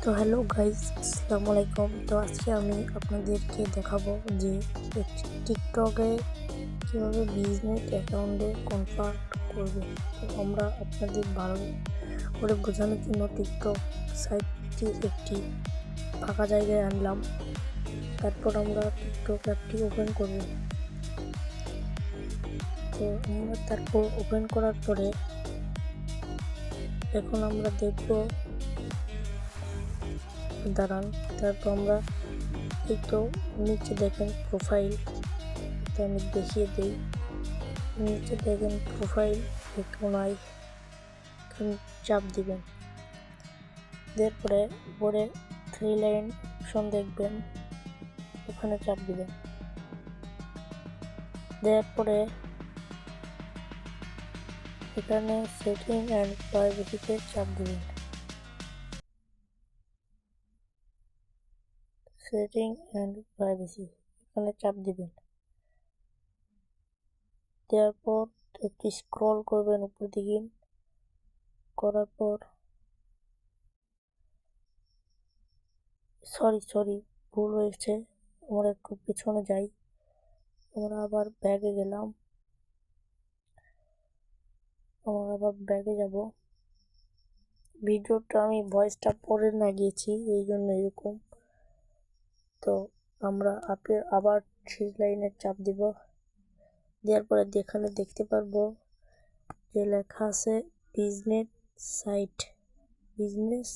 তো hello guys, আসসালামু আলাইকুম। তো আজকে আমি আপনাদেরকে দেখাবো যে টিকটকে কীভাবে বিজনেস অ্যাকাউন্টে কনভার্ট করবে। তো আমরা আপনাদের ভালো করে বোঝানোর জন্য টিকটক সাইটটি একটি ফাঁকা জায়গায় আনলাম। তারপর আমরা টিকটক অ্যাপটি ওপেন করব। তো আমরা তারপর ওপেন করার পরে এখন আমরা দেখব, দাঁড়ান, তারপর আমরা এই তো নিচে দেখেন প্রোফাইল, এটা আমি দেখিয়ে দিই। নিচে দেখেন প্রোফাইল কোনায় চাপ দিবেন, তারপরে উপরে 3 লাইন অপশন দেখবেন, ওখানে চাপ দিবেন। তারপরে এখানে সেটিং অ্যান্ড প্রাইভেসিতে চাপ দিবেন। সেটিং অ্যান্ড প্রাইভেসি এখানে চাপ দিবেন। তারপর একটু স্ক্রল করবেন উপর দিকে, করার পর সরি ভুল হয়েছে, আমরা একটু পিছনে যাই। আমরা আবার ব্যাগে গেলাম, আমরা আবার ব্যাগে যাব। ভিডিওটা আমি ভয়েসটা পরে না গিয়েছি, এই জন্য এরকম। তো আমরা আবার 3 লাইনে চাপ দিব। দেওয়ার পরে এখানে দেখতে পারবো যে লেখা আছে বিজনেস সাইট। বিজনেস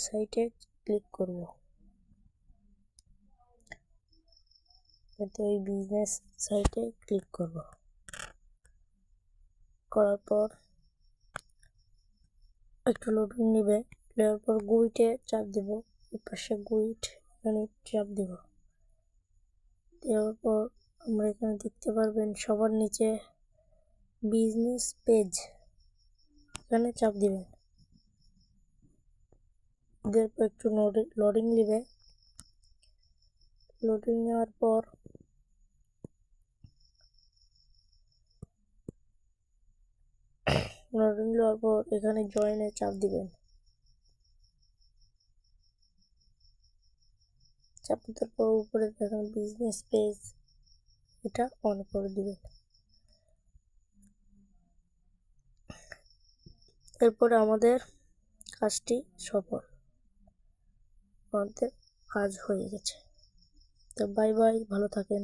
সাইটে ক্লিক করব। এই বিজনেস সাইটে ক্লিক করব। করার পর একটু লোডিং নেবে, নেওয়ার পর গুইটে চাপ দিব। এই পাশে গুইট, এখানে চাপ দিব। দেওয়ার পর আমরা এখানে দেখতে পারবেন সবার নিচে বিজনেস পেজ, এখানে চাপ দিবেন। দেওয়ার পর একটু লোডিং নেবে। লোডিং নেওয়ার পর এখানে জয়েনে চাপ দিবেন। চাপ দেওয়ার পর উপরে দেখেন বিজনেস পেজ, এটা অন করে দিবেন। এরপরে আমাদের কাজটি সফল, আমাদের কাজ হয়ে গেছে। তো বাই বাই, ভালো থাকেন।